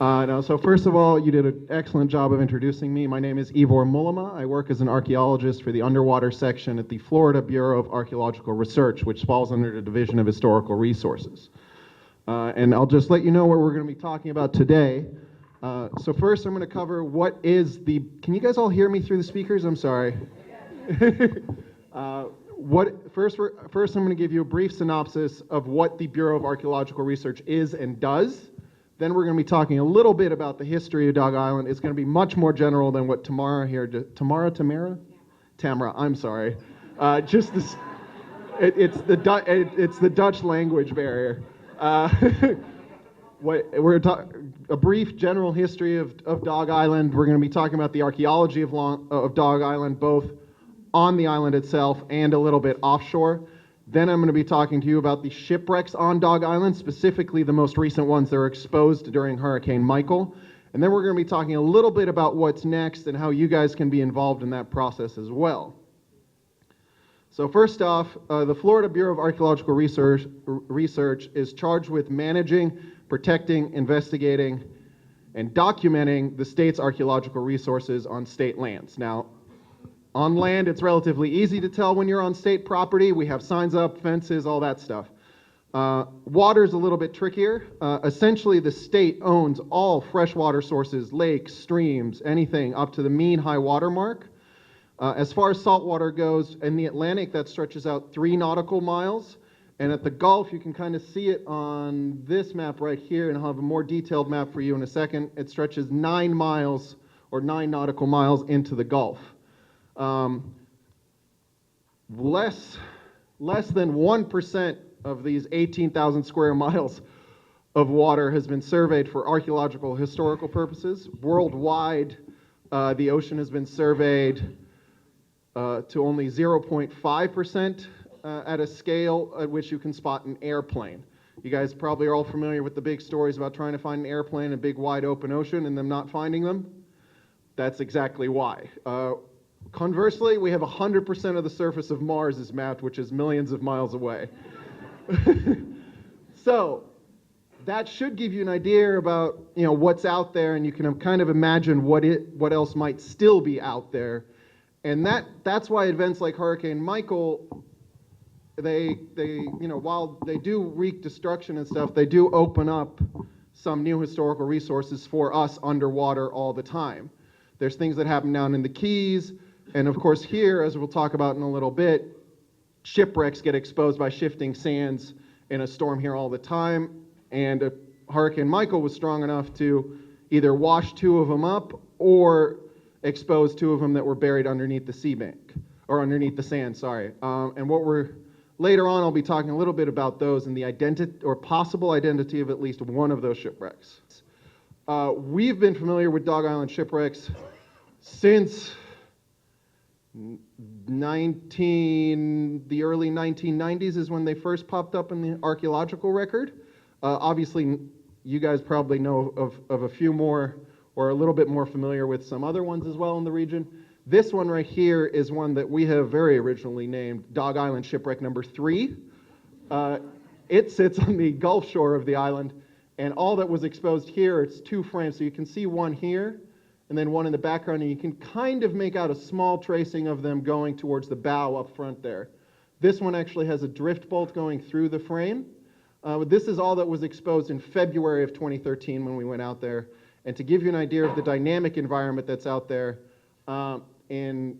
So first of all, you did an excellent job of introducing me. My name is Ivor Mullema. I work as an archaeologist for the underwater section at the Florida Bureau of Archaeological Research, which falls under the Division of Historical Resources. And I'll just let you know what we're going to be talking about today. So first, I'm going to cover what is the... Can you guys all hear me through the speakers? I'm sorry. First, I'm going to give you a brief synopsis of what the Bureau of Archaeological Research is and does. Then we're going to be talking a little bit about the history of Dog Island. It's going to be much more general than what Tamara here did. Tamara? I'm sorry. Just this, it's the Dutch language barrier. A brief general history of Dog Island. We're going to be talking about the archaeology of Dog Island, both on the island itself and a little bit offshore. Then I'm going to be talking to you about the shipwrecks on Dog Island, specifically the most recent ones that were exposed during Hurricane Michael. And then we're going to be talking a little bit about what's next and how you guys can be involved in that process as well. So first off, the Florida Bureau of Archaeological Research is charged with managing, protecting, investigating, and documenting the state's archaeological resources on state lands. Now, on land, it's relatively easy to tell when you're on state property. We have signs up, fences, all that stuff. Water's a little bit trickier. Essentially, the state owns all freshwater sources, lakes, streams, anything up to the mean high water mark. As far as saltwater goes, in the Atlantic, that stretches out 3 nautical miles. And at the Gulf, you can kind of see it on this map right here, and I'll have a more detailed map for you in a second. It stretches 9 miles or 9 nautical miles into the Gulf. Less than 1% of these 18,000 square miles of water has been surveyed for archaeological historical purposes. Worldwide, the ocean has been surveyed to only 0.5% at a scale at which you can spot an airplane. You guys probably are all familiar with the big stories about trying to find an airplane in a big wide open ocean and them not finding them. That's exactly why. Conversely, we have 100% of the surface of Mars is mapped, which is millions of miles away. So that should give you an idea about what's out there, and you can kind of imagine what else might still be out there. And that's why events like Hurricane Michael, they while they do wreak destruction and stuff, they do open up some new historical resources for us underwater all the time. There's things that happen down in the Keys. And of course here, as we'll talk about in a little bit, shipwrecks get exposed by shifting sands in a storm here all the time. And Hurricane Michael was strong enough to either wash 2 of them up or expose 2 of them that were buried underneath the seabank, or underneath the sand, sorry. And later on, I'll be talking a little bit about those and the identity or possible identity of at least one of those shipwrecks. We've been familiar with Dog Island shipwrecks since the early 1990s is when they first popped up in the archaeological record. Obviously, you guys probably know of a few more or a little bit more familiar with some other ones as well in the region. This one right here is one that we have very originally named Dog Island Shipwreck number 3. It sits on the Gulf shore of the island, and all that was exposed here, it's 2 frames. So you can see one here, and then one in the background, and you can kind of make out a small tracing of them going towards the bow up front there. This one actually has a drift bolt going through the frame. This is all that was exposed in February of 2013 when we went out there. And to give you an idea of the dynamic environment that's out there,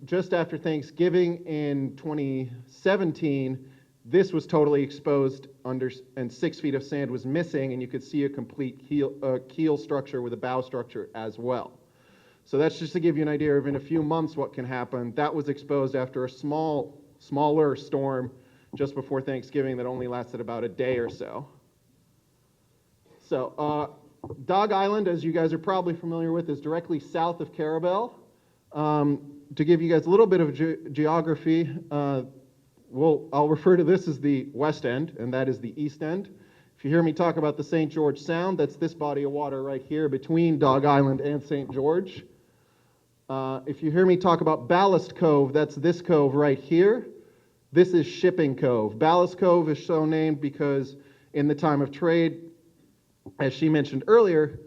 just after Thanksgiving in 2017, this was totally exposed and 6 feet of sand was missing, and you could see a complete keel structure with a bow structure as well. So that's just to give you an idea of in a few months what can happen. That was exposed after a smaller storm just before Thanksgiving that only lasted about a day or so. So Dog Island, as you guys are probably familiar with, is directly south of Carabel. To give you guys a little bit of geography, I'll refer to this as the west end, and that is the east end. If you hear me talk about the St. George Sound, that's this body of water right here between Dog Island and St. George. If you hear me talk about Ballast Cove, that's this cove right here. This is Shipping Cove. Ballast Cove is so named because in the time of trade, as she mentioned earlier,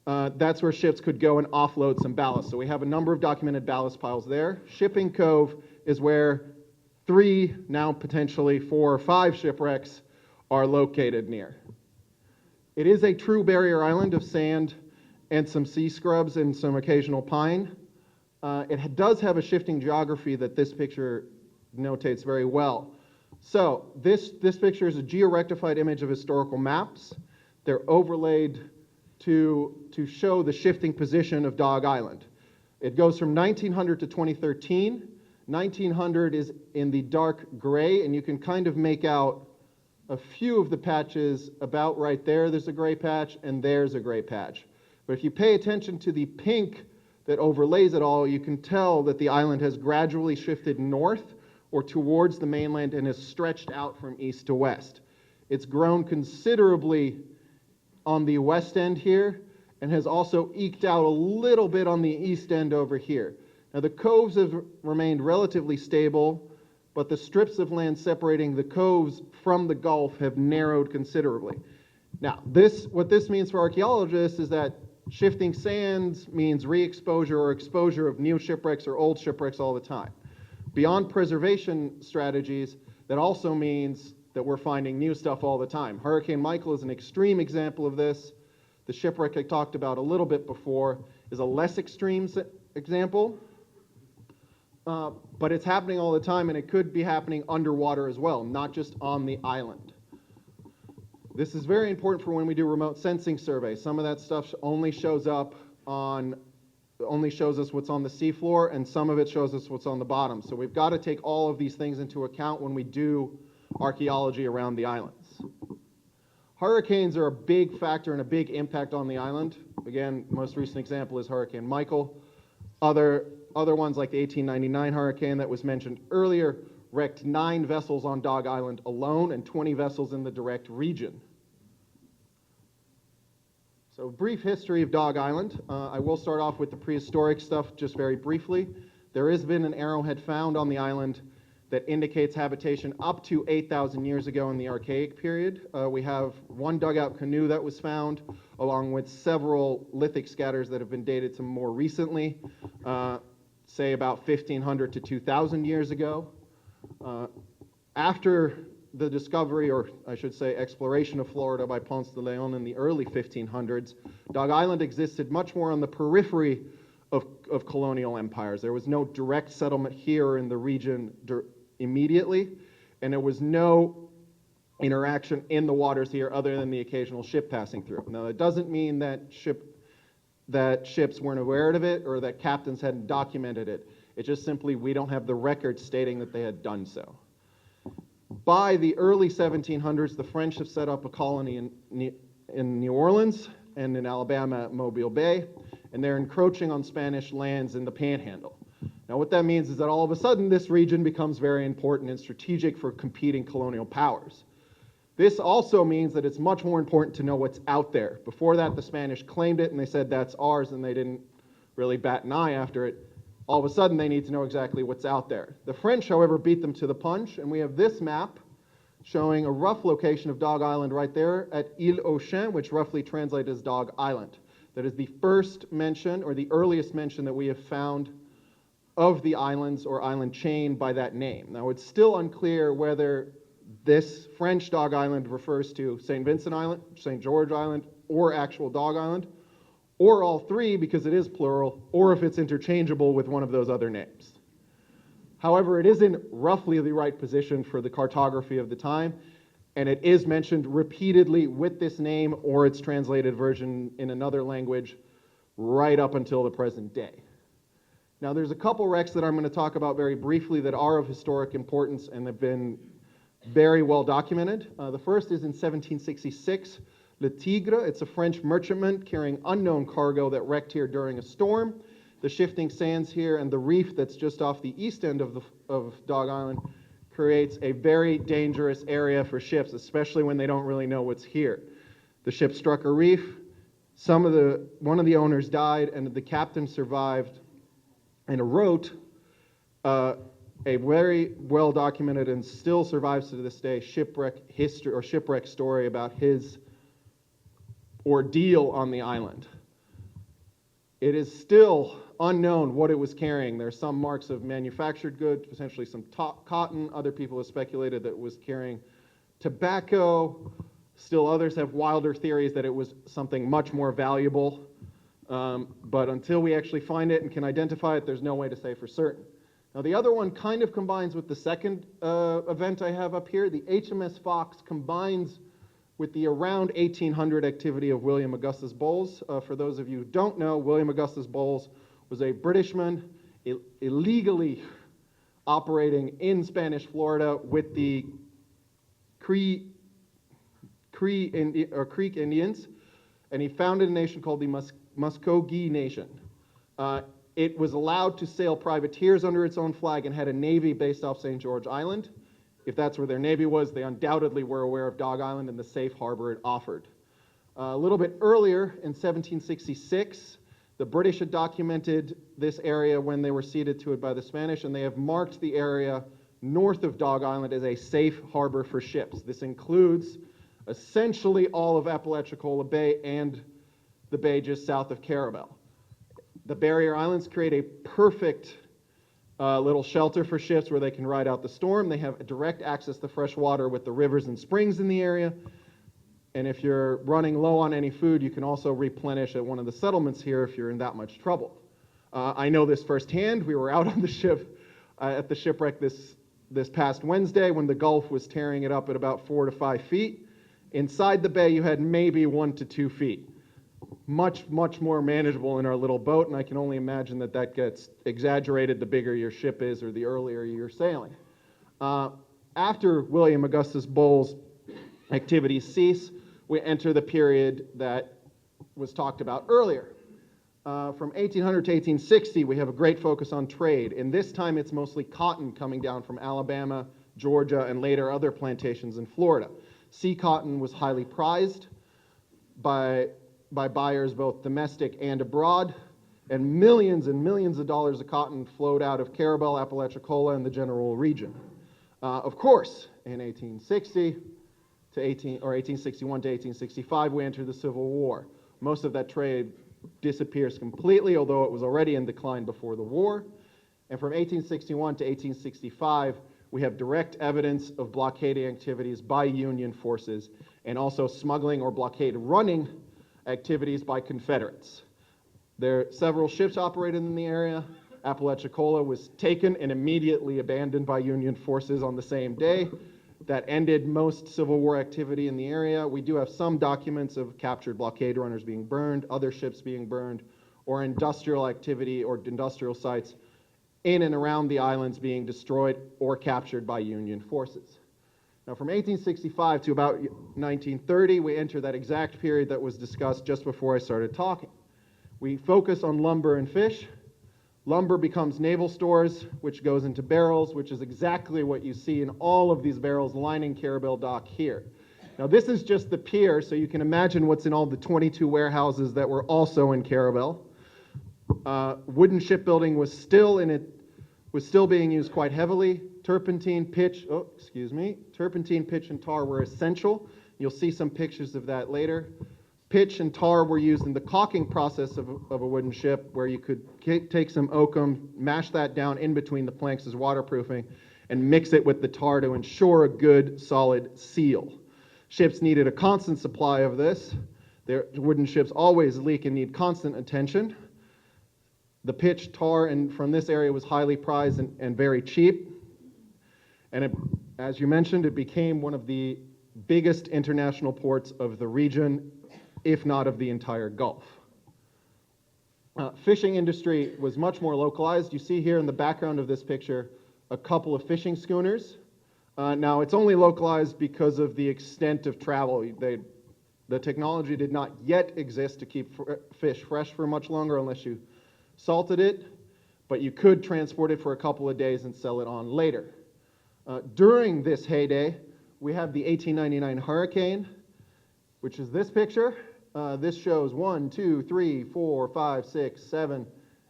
that's where ships could go and offload some ballast. So we have a number of documented ballast piles there. Shipping Cove is where 3, now potentially 4 or 5 shipwrecks are located near. It is a true barrier island of sand and some sea scrubs and some occasional pine. It does have a shifting geography that this picture notates very well. So this picture is a georectified image of historical maps. They're overlaid to show the shifting position of Dog Island. It goes from 1900 to 2013. 1900 is in the dark gray, and you can kind of make out a few of the patches about right there. There's a gray patch, and there's a gray patch. But if you pay attention to the pink that overlays it all, you can tell that the island has gradually shifted north or towards the mainland and has stretched out from east to west. It's grown considerably on the west end here and has also eked out a little bit on the east end over here. Now the coves have remained relatively stable, but the strips of land separating the coves from the Gulf have narrowed considerably. Now, what this means for archaeologists is that shifting sands means re-exposure or exposure of new shipwrecks or old shipwrecks all the time. Beyond preservation strategies, that also means that we're finding new stuff all the time. Hurricane Michael is an extreme example of this. The shipwreck I talked about a little bit before is a less extreme example. But it's happening all the time, and it could be happening underwater as well, not just on the island. This is very important for when we do remote sensing surveys. Some of that stuff only shows us what's on the seafloor, and some of it shows us what's on the bottom. So we've got to take all of these things into account when we do archaeology around the islands. Hurricanes are a big factor and a big impact on the island. Again, most recent example is Hurricane Michael. Other ones like the 1899 hurricane that was mentioned earlier wrecked 9 vessels on Dog Island alone and 20 vessels in the direct region. So brief history of Dog Island. I will start off with the prehistoric stuff just very briefly. There has been an arrowhead found on the island that indicates habitation up to 8,000 years ago in the Archaic period. We have one dugout canoe that was found, along with several lithic scatters that have been dated to more recently, say about 1,500 to 2,000 years ago. After the discovery, or I should say exploration of Florida by Ponce de Leon in the early 1500s, Dog Island existed much more on the periphery of colonial empires. There was no direct settlement here in the region immediately, and there was no interaction in the waters here other than the occasional ship passing through. Now, that doesn't mean that ships weren't aware of it or that captains hadn't documented it. It's just simply we don't have the record stating that they had done so. By the early 1700s, the French have set up a colony in New Orleans and in Alabama at Mobile Bay, and they're encroaching on Spanish lands in the Panhandle. Now, what that means is that all of a sudden this region becomes very important and strategic for competing colonial powers. This also means that it's much more important to know what's out there. Before that, the Spanish claimed it and they said that's ours, and they didn't really bat an eye after it. All of a sudden, they need to know exactly what's out there. The French, however, beat them to the punch, and we have this map showing a rough location of Dog Island right there at Ile aux Chiens, which roughly translates as Dog Island. That is the first mention, or the earliest mention that we have found of the islands or island chain by that name. Now, it's still unclear whether this French Dog Island refers to St. Vincent Island, St. George Island, or actual Dog Island, or all three because it is plural, or if it's interchangeable with one of those other names. However, it is in roughly the right position for the cartography of the time, and it is mentioned repeatedly with this name or its translated version in another language right up until the present day. Now, there's a couple wrecks that I'm going to talk about very briefly that are of historic importance and have been very well documented. The first is in 1766, Le Tigre. It's a French merchantman carrying unknown cargo that wrecked here during a storm. The shifting sands here and the reef that's just off the east end of Dog Island creates a very dangerous area for ships, especially when they don't really know what's here. The ship struck a reef. One of the owners died, and the captain survived and wrote a very well documented and still survives to this day shipwreck history or shipwreck story about his ordeal on the island. It is still unknown what it was carrying. There are some marks of manufactured goods, potentially some cotton. Other people have speculated that it was carrying tobacco. Still others have wilder theories that it was something much more valuable. But until we actually find it and can identify it, there's no way to say for certain. Now, the other one kind of combines with the second event I have up here. The HMS Fox combines with the around 1800 activity of William Augustus Bowles. For those of you who don't know, William Augustus Bowles was a Britishman illegally operating in Spanish Florida with the Creek Indians, and he founded a nation called the Muskogee Nation. It was allowed to sail privateers under its own flag and had a navy based off St. George Island. If that's where their navy was, they undoubtedly were aware of Dog Island and the safe harbor it offered. A little bit earlier, in 1766, the British had documented this area when they were ceded to it by the Spanish, and they have marked the area north of Dog Island as a safe harbor for ships. This includes essentially all of Apalachicola Bay and the bay just south of Carabel. The barrier islands create a perfect little shelter for ships where they can ride out the storm. They have direct access to fresh water with the rivers and springs in the area. And if you're running low on any food, you can also replenish at one of the settlements here if you're in that much trouble. I know this firsthand. We were out on the ship at the shipwreck this past Wednesday when the Gulf was tearing it up at about 4 to 5 feet. Inside the bay, you had maybe 1 to 2 feet. Much, much more manageable in our little boat, and I can only imagine that that gets exaggerated the bigger your ship is or the earlier you're sailing. After William Augustus Bowles' activities cease, we enter the period that was talked about earlier. From 1800 to 1860, we have a great focus on trade. In this time, it's mostly cotton coming down from Alabama, Georgia, and later other plantations in Florida. Sea cotton was highly prized by buyers both domestic and abroad, and millions of dollars of cotton flowed out of Carabel, Apalachicola, and the general region. Of course, in 1861 to 1865, we enter the Civil War. Most of that trade disappears completely, although it was already in decline before the war. And from 1861 to 1865, we have direct evidence of blockading activities by Union forces and also smuggling or blockade running activities by Confederates. There are several ships operated in the area. Apalachicola was taken and immediately abandoned by Union forces on the same day. That ended most Civil War activity in the area. We do have some documents of captured blockade runners being burned, other ships being burned, or industrial activity or industrial sites in and around the islands being destroyed or captured by Union forces. Now, from 1865 to about 1930, we enter that exact period that was discussed just before I started talking. We focus on lumber and fish. Lumber becomes naval stores, which goes into barrels, which is exactly what you see in all of these barrels lining Carabel Dock here. Now, this is just the pier, so you can imagine what's in all the 22 warehouses that were also in Carabel. Wooden shipbuilding was still being used quite heavily. Turpentine, pitch, and tar were essential. You'll see some pictures of that later. Pitch and tar were used in the caulking process of a wooden ship, where you could take some oakum, mash that down in between the planks as waterproofing, and mix it with the tar to ensure a good, solid seal. Ships needed a constant supply of this. Their wooden ships always leak and need constant attention. The pitch, tar, and from this area was highly prized and very cheap. And as you mentioned, it became one of the biggest international ports of the region, if not of the entire Gulf. Fishing industry was much more localized. You see here in the background of this picture a couple of fishing schooners. Now, it's only localized because of the extent of travel. The technology did not yet exist to keep fish fresh for much longer unless you salted it, but you could transport it for a couple of days and sell it on later. During this heyday, we have the 1899 hurricane, which is this picture. This shows 1, 2, 3, 4, 5, 6, 7,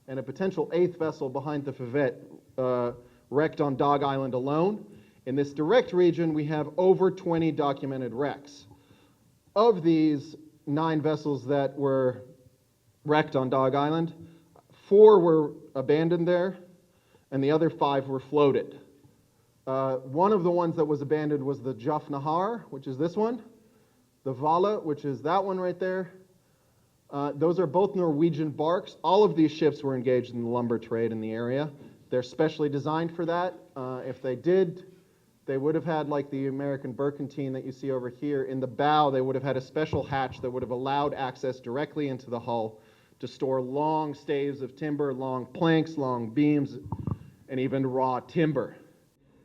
and a potential 8th vessel behind the Favette wrecked on Dog Island alone. In this direct region, we have over 20 documented wrecks. Of these, 9 vessels that were wrecked on Dog Island. 4 were abandoned there, and the other 5 were floated. One of the ones that was abandoned was the Jafnahar, which is this one, the Vala, which is that one right there. Those are both Norwegian barks. All of these ships were engaged in the lumber trade in the area. They're specially designed for that. If they did, they would have had, like the American Berkantine that you see over here, in the bow, they would have had a special hatch that would have allowed access directly into the hull to store long staves of timber, long planks, long beams, and even raw timber.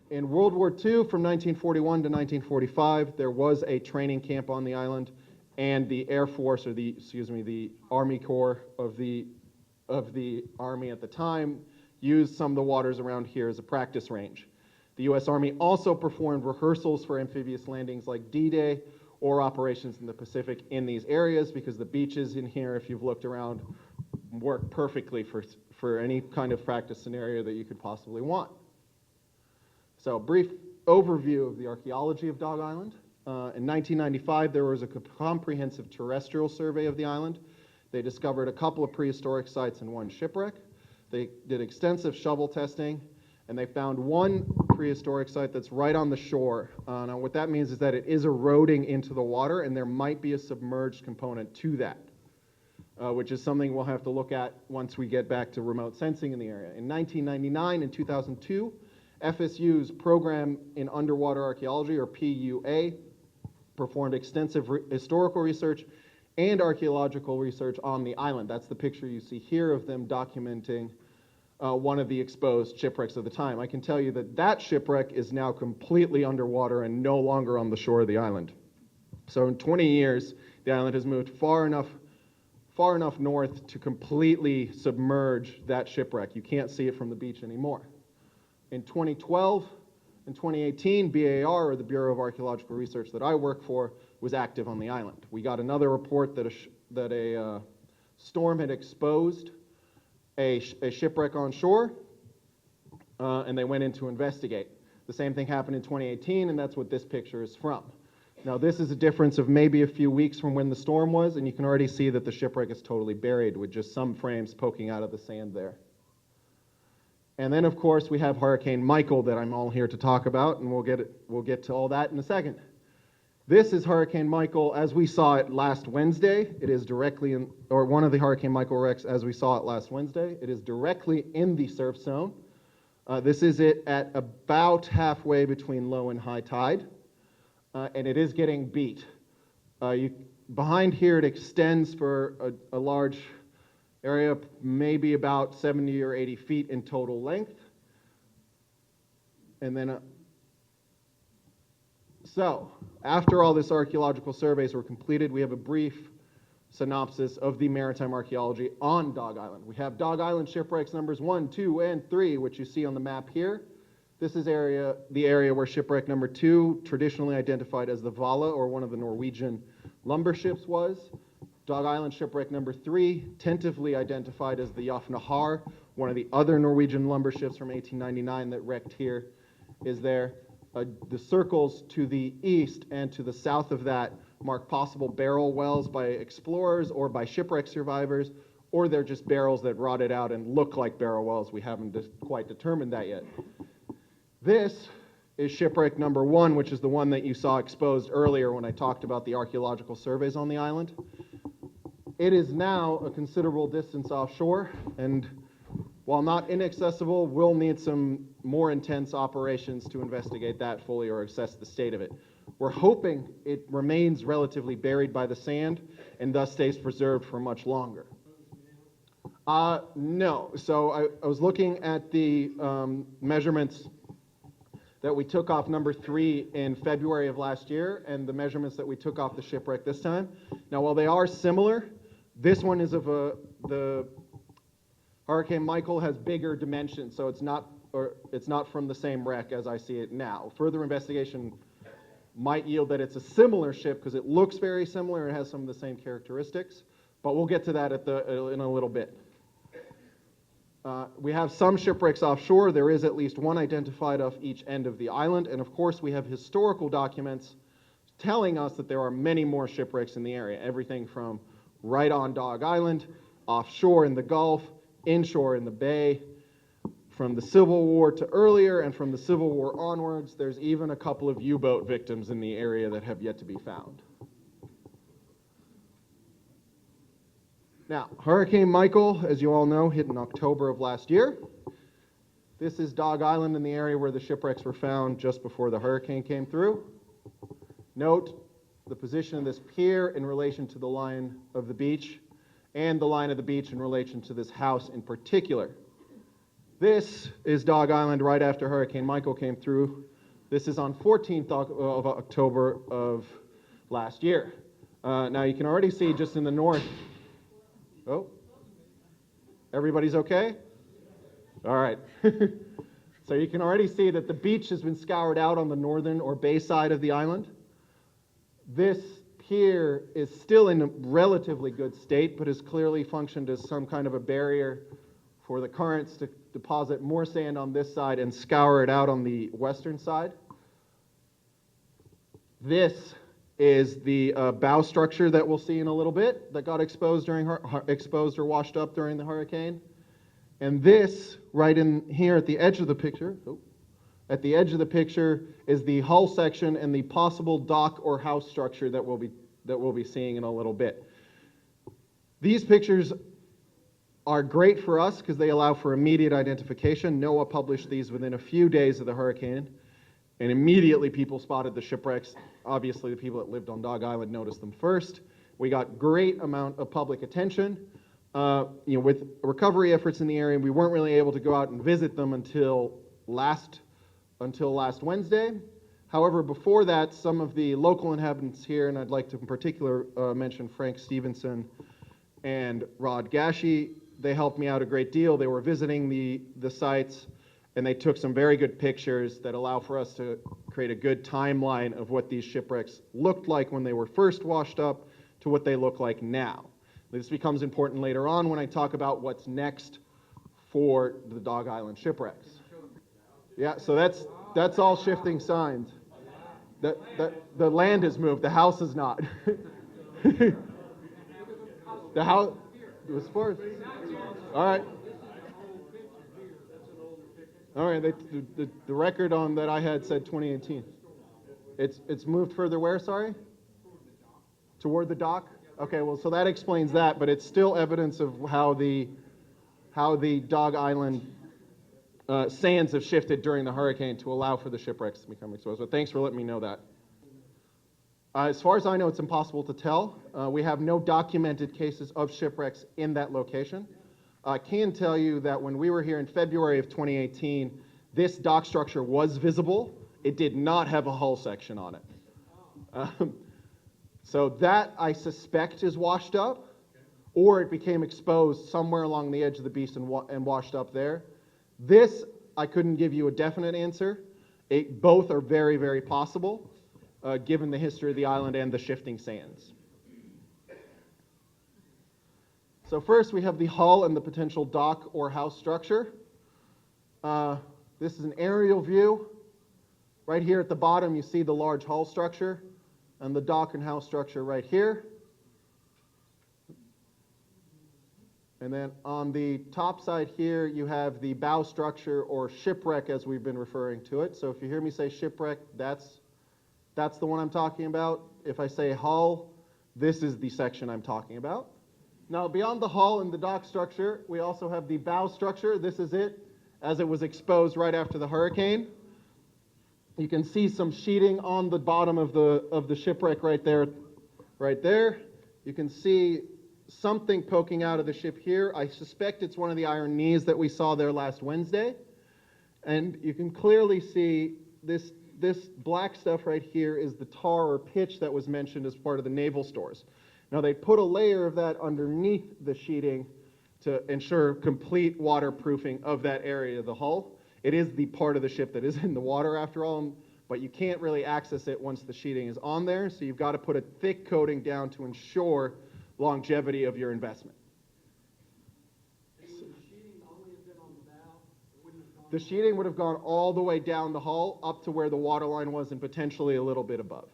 In World War II, from 1941 to 1945, there was a training camp on the island, and the Air Force, or the Army Corps of the Army at the time, used some of the waters around here as a practice range. The U.S. Army also performed rehearsals for amphibious landings like D-Day or operations in the Pacific in these areas, because the beaches in here, if you've looked around, work perfectly for any kind of practice scenario that you could possibly want. So, a brief overview of the archaeology of Dog Island. In 1995, there was a comprehensive terrestrial survey of the island. They discovered a couple of prehistoric sites and 1 shipwreck. They did extensive shovel testing, and they found 1 prehistoric site that's right on the shore. Now, what that means is that it is eroding into the water, and there might be a submerged component to that, which is something we'll have to look at once we get back to remote sensing in the area. In 1999 and 2002, FSU's Program in Underwater Archaeology, or PUA, performed extensive historical research and archaeological research on the island. That's the picture you see here of them documenting one of the exposed shipwrecks of the time. I can tell you that that shipwreck is now completely underwater and no longer on the shore of the island. So in 20 years, the island has moved far enough north to completely submerge that shipwreck. You can't see it from the beach anymore. In 2012 and 2018, BAR, or the Bureau of Archaeological Research that I work for, was active on the island. We got another report that a storm had exposed a shipwreck on shore, and they went in to investigate. The same thing happened in 2018, and that's what this picture is from. Now, this is a difference of maybe a few weeks from when the storm was, and you can already see that the shipwreck is totally buried with just some frames poking out of the sand there. And then, of course, we have Hurricane Michael that I'm all here to talk about, and we'll get to all that in a second. This is Hurricane Michael as we saw it last Wednesday. It is directly in, or one of the Hurricane Michael wrecks as we saw it last Wednesday. It is directly in the surf zone. This is it at about halfway between low and high tide, and it is getting beat. Behind here, it extends for a large area, maybe about 70 or 80 feet in total length. And then, so after all this archaeological surveys were completed, we have a brief synopsis of the maritime archaeology on Dog Island. We have Dog Island shipwrecks numbers 1, 2, and 3, which you see on the map here. This is the area where shipwreck number 2, traditionally identified as the Vala, or one of the Norwegian lumber ships, was. Dog Island shipwreck number 3, tentatively identified as the Jafnahar, one of the other Norwegian lumber ships from 1899 that wrecked here, is there. The circles to the east and to the south of that mark possible barrel wells by explorers or by shipwreck survivors, or they're just barrels that rotted out and look like barrel wells. We haven't quite determined that yet. This is shipwreck number 1, which is the one that you saw exposed earlier when I talked about the archaeological surveys on the island. It is now a considerable distance offshore, and while not inaccessible, we'll need some more intense operations to investigate that fully or assess the state of it. We're hoping it remains relatively buried by the sand and thus stays preserved for much longer. No. So I was looking at the measurements that we took off number 3 in February of last year and the measurements that we took off the shipwreck this time. Now, while they are similar, this one is of the Hurricane Michael has bigger dimensions, so it's not from the same wreck as I see it now. Further investigation might yield that it's a similar ship because it looks very similar and has some of the same characteristics, but we'll get to that in a little bit. We have some shipwrecks offshore. There is at least one identified off each end of the island, and of course we have historical documents telling us that there are many more shipwrecks in the area, everything from right on Dog Island offshore in the Gulf, inshore in the Bay. From the Civil War to earlier, and from the Civil War onwards, there's even a couple of U-boat victims in the area that have yet to be found. Now, Hurricane Michael, as you all know, hit in October of last year. This is Dog Island in the area where the shipwrecks were found just before the hurricane came through. Note the position of this pier in relation to the line of the beach, and the line of the beach in relation to this house in particular. This is Dog Island right after Hurricane Michael came through. This is on 14th of October of last year. Now you can already see just in the north. Oh, everybody's okay? All right. So you can already see that the beach has been scoured out on the northern or bay side of the island. This pier is still in a relatively good state, but has clearly functioned as some kind of a barrier for the currents to deposit more sand on this side and scour it out on the western side. This is the bow structure that we'll see in a little bit that got exposed or washed up during the hurricane. And this, right in here at the edge of the picture, is the hull section and the possible dock or house structure that we'll be seeing in a little bit. These pictures are great for us because they allow for immediate identification. NOAA published these within a few days of the hurricane, and immediately people spotted the shipwrecks. Obviously, the people that lived on Dog Island noticed them first. We got great amount of public attention. With recovery efforts in the area, we weren't really able to go out and visit them until last Wednesday. However, before that, some of the local inhabitants here, and I'd like to in particular mention Frank Stevenson and Rod Gashi, they helped me out a great deal. They were visiting the sites, and they took some very good pictures that allow for us to create a good timeline of what these shipwrecks looked like when they were first washed up to what they look like now. This becomes important later on when I talk about what's next for the Dog Island shipwrecks. Yeah, so that's all shifting signs. The land has moved, the house has not. The house was first. All right. All right. The record on that I had said 2018. It's moved further where? Sorry. Toward the dock. Okay. Well, so that explains that, but it's still evidence of how the Dog Island sands have shifted during the hurricane to allow for the shipwrecks to become exposed. But thanks for letting me know that. As far as I know, it's impossible to tell. We have no documented cases of shipwrecks in that location. I can tell you that when we were here in February of 2018, this dock structure was visible. It did not have a hull section on it. So that, I suspect, is washed up, or it became exposed somewhere along the edge of the beach and washed up there. This, I couldn't give you a definite answer. Both are very, very possible, given the history of the island and the shifting sands. So first, we have the hull and the potential dock or house structure. This is an aerial view. Right here at the bottom, you see the large hull structure and the dock and house structure right here. And then on the top side here, you have the bow structure or shipwreck as we've been referring to it. So if you hear me say shipwreck, that's the one I'm talking about. If I say hull, this is the section I'm talking about. Now, beyond the hull and the dock structure, we also have the bow structure. This is it, as it was exposed right after the hurricane. You can see some sheeting on the bottom of the shipwreck right there. Right there. You can see something poking out of the ship here. I suspect it's one of the iron knees that we saw there last Wednesday. And you can clearly see this black stuff right here is the tar or pitch that was mentioned as part of the naval stores. Now, they put a layer of that underneath the sheeting to ensure complete waterproofing of that area of the hull. It is the part of the ship that is in the water, after all, but you can't really access it once the sheeting is on there, so you've got to put a thick coating down to ensure longevity of your investment. The sheeting would have gone all the way down the hull up to where the waterline was and potentially a little bit above.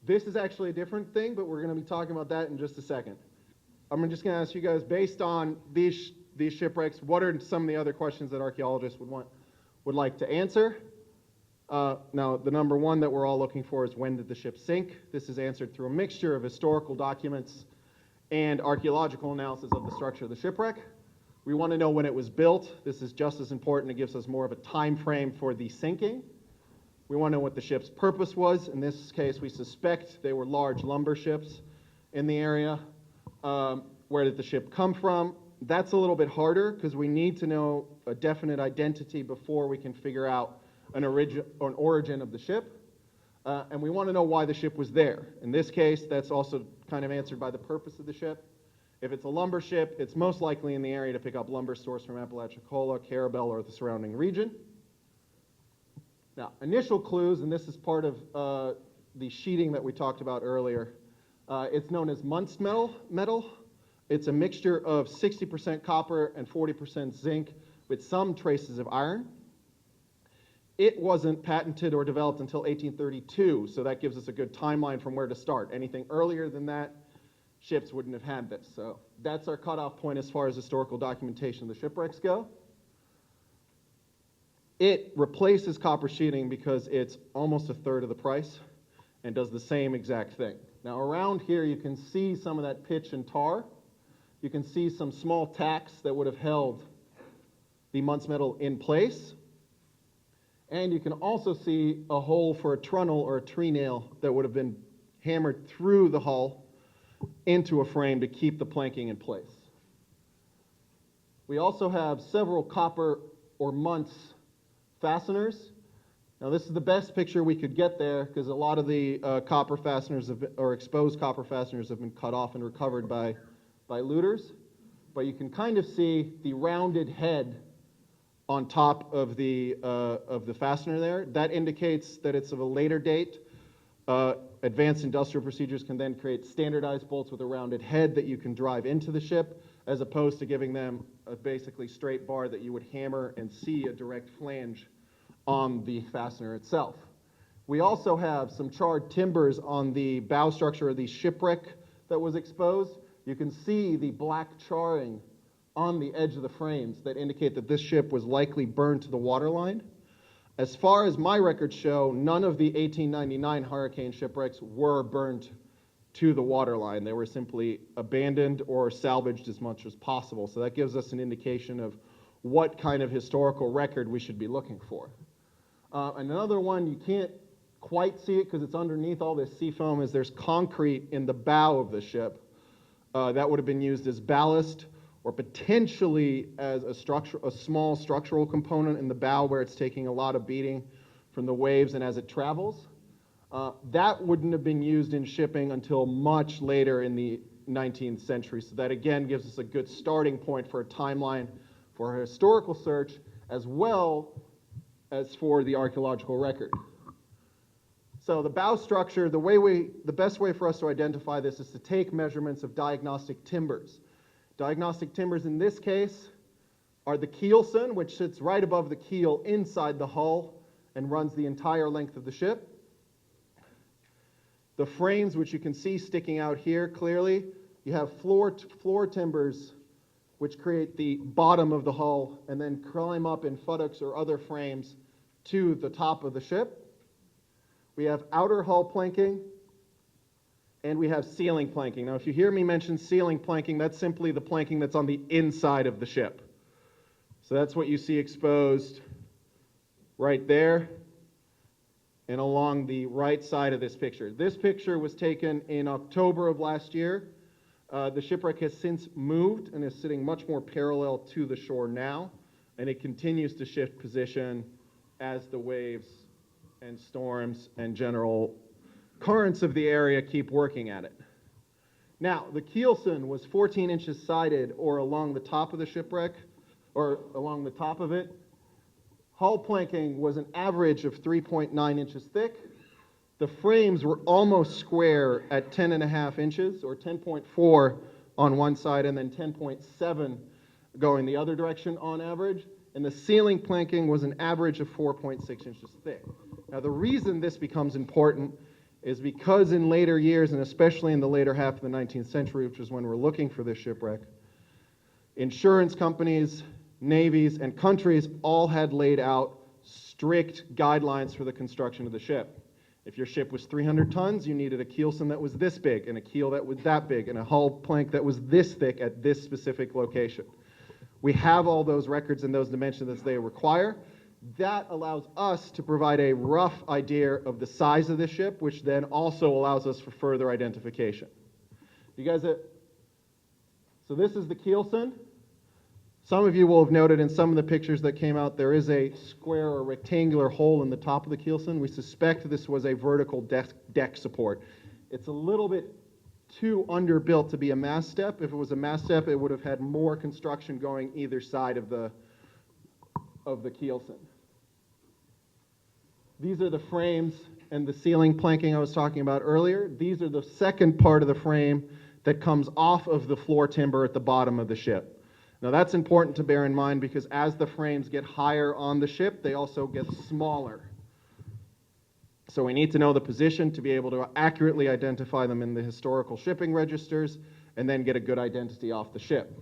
This is actually a different thing, but we're going to be talking about that in just a second. I'm just going to ask you guys, based on these shipwrecks, what are some of the other questions that archaeologists would like to answer? Now, the number one that we're all looking for is, when did the ship sink? This is answered through a mixture of historical documents and archaeological analysis of the structure of the shipwreck. We want to know when it was built. This is just as important. It gives us more of a time frame for the sinking. We want to know what the ship's purpose was. In this case, we suspect they were large lumber ships in the area. Where did the ship come from? That's a little bit harder because we need to know a definite identity before we can figure out an origin of the ship. And we want to know why the ship was there. In this case, that's also kind of answered by the purpose of the ship. If it's a lumber ship, it's most likely in the area to pick up lumber sourced from Apalachicola, Carabel, or the surrounding region. Now, initial clues, and this is part of the sheeting that we talked about earlier. It's known as Muntz metal. It's a mixture of 60% copper and 40% zinc with some traces of iron. It wasn't patented or developed until 1832, so that gives us a good timeline from where to start. Anything earlier than that, ships wouldn't have had this. So that's our cutoff point as far as historical documentation of the shipwrecks go. It replaces copper sheeting because it's almost a third of the price and does the same exact thing. Now around here you can see some of that pitch and tar. You can see some small tacks that would have held the Muntz metal in place. And you can also see a hole for a trunnel or a tree nail that would have been hammered through the hull into a frame to keep the planking in place. We also have several copper or Muntz fasteners. Now this is the best picture we could get there because a lot of the copper fasteners or exposed copper fasteners have been cut off and recovered by looters. But you can kind of see the rounded head on top of the fastener there. That indicates that it's of a later date. Advanced industrial procedures can then create standardized bolts with a rounded head that you can drive into the ship, as opposed to giving them a basically straight bar that you would hammer and see a direct flange on the fastener itself. We also have some charred timbers on the bow structure of the shipwreck that was exposed. You can see the black charring on the edge of the frames that indicate that this ship was likely burned to the waterline. As far as my records show, none of the 1899 hurricane shipwrecks were burned to the waterline. They were simply abandoned or salvaged as much as possible. So that gives us an indication of what kind of historical record we should be looking for. Another one, you can't quite see it because it's underneath all this sea foam, is there's concrete in the bow of the ship. That would have been used as ballast or potentially as a small structural component in the bow where it's taking a lot of beating from the waves and as it travels. That wouldn't have been used in shipping until much later in the 19th century. So that again gives us a good starting point for a timeline for a historical search as well as for the archaeological record. So the bow structure, the best way for us to identify this is to take measurements of diagnostic timbers. Diagnostic timbers in this case are the keelson, which sits right above the keel inside the hull and runs the entire length of the ship. The frames, which you can see sticking out here clearly, you have floor timbers, which create the bottom of the hull and then climb up in futtocks or other frames to the top of the ship. We have outer hull planking, and we have ceiling planking. Now, if you hear me mention ceiling planking, that's simply the planking that's on the inside of the ship. So that's what you see exposed right there and along the right side of this picture. This picture was taken in October of last year. The shipwreck has since moved and is sitting much more parallel to the shore now, and it continues to shift position as the waves and storms and general currents of the area keep working at it. Now, the keelson was 14 inches sided or along the top of the shipwreck, or along the top of it. Hull planking was an average of 3.9 inches thick. The frames were almost square at 10.5 inches, or 10.4 on one side and then 10.7 going the other direction on average. And the ceiling planking was an average of 4.6 inches thick. Now, the reason this becomes important is because in later years, and especially in the later half of the 19th century, which is when we're looking for this shipwreck, insurance companies, navies, and countries all had laid out strict guidelines for the construction of the ship. If your ship was 300 tons, you needed a keelson that was this big, and a keel that was that big, and a hull plank that was this thick at this specific location. We have all those records and those dimensions that they require. That allows us to provide a rough idea of the size of the ship, which then also allows us for further identification. You guys, so this is the keelson. Some of you will have noted in some of the pictures that came out, there is a square or rectangular hole in the top of the keelson. We suspect this was a vertical deck support. It's a little bit too underbuilt to be a mast step. If it was a mast step, it would have had more construction going either side of the keelson. These are the frames and the ceiling planking I was talking about earlier. These are the second part of the frame that comes off of the floor timber at the bottom of the ship. Now that's important to bear in mind because as the frames get higher on the ship, they also get smaller. So we need to know the position to be able to accurately identify them in the historical shipping registers and then get a good identity off the ship.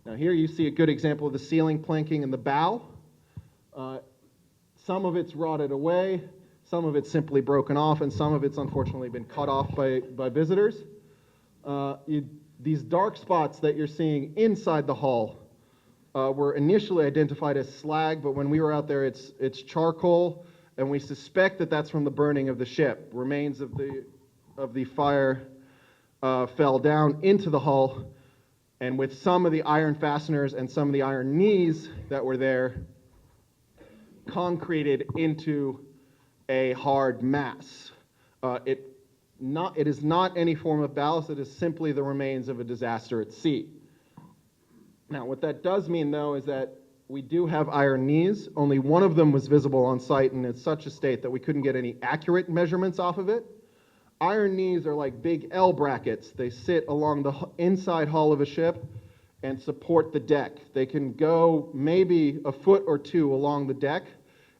Now here you see a good example of the ceiling planking in the bow. Some of it's rotted away, some of it's simply broken off, and some of it's unfortunately been cut off by visitors. These dark spots that you're seeing inside the hull were initially identified as slag, but when we were out there, it's charcoal, and we suspect that that's from the burning of the ship. Remains of the fire fell down into the hull, and with some of the iron fasteners and some of the iron knees that were there, concreted into a hard mass. It is not any form of ballast, it is simply the remains of a disaster at sea. Now, what that does mean, though, is that we do have iron knees. Only one of them was visible on site, and it's such a state that we couldn't get any accurate measurements off of it. Iron knees are like big L brackets. They sit along the inside hull of a ship and support the deck. They can go maybe a foot or two along the deck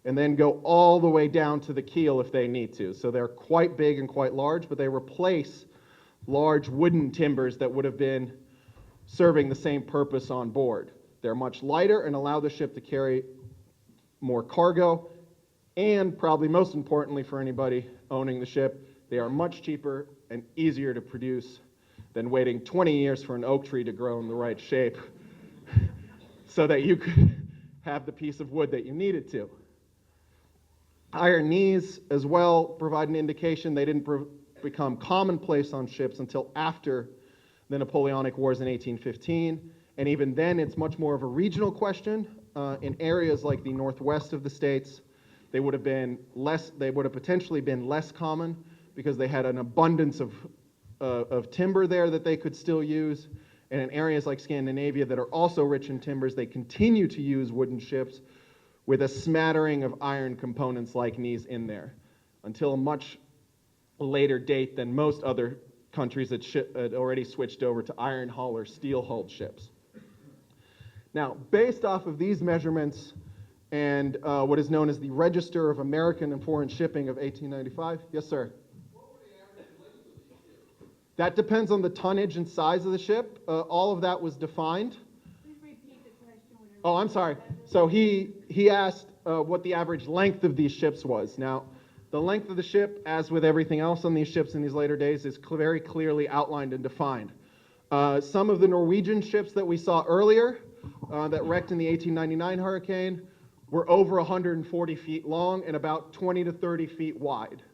and then go all the way down to the keel if they need to. So they're quite big and quite large, but they replace large wooden timbers that would have been serving the same purpose on board. They're much lighter and allow the ship to carry more cargo, and probably most importantly for anybody owning the ship, they are much cheaper and easier to produce than waiting 20 years for an oak tree to grow in the right shape so that you could have the piece of wood that you needed to. Iron knees as well provide an indication. They didn't become commonplace on ships until after the Napoleonic Wars in 1815, and even then it's much more of a regional question. In areas like the northwest of the states, they would have potentially been less common because they had an abundance of timber there that they could still use. And in areas like Scandinavia that are also rich in timbers, they continue to use wooden ships with a smattering of iron components like knees in there, until a much later date than most other countries that had already switched over to iron hull or steel hulled ships. Now, based off of these measurements and what is known as the Register of American and Foreign Shipping of 1895, yes, sir? What were the average lengths of these ships? That depends on the tonnage and size of the ship. All of that was defined. Oh, I'm sorry. So he asked what the average length of these ships was. Now, the length of the ship, as with everything else on these ships in these later days, is very clearly outlined and defined. Some of the Norwegian ships that we saw earlier that wrecked in the 1899 hurricane were over 140 feet long and about 20 to 30 feet wide.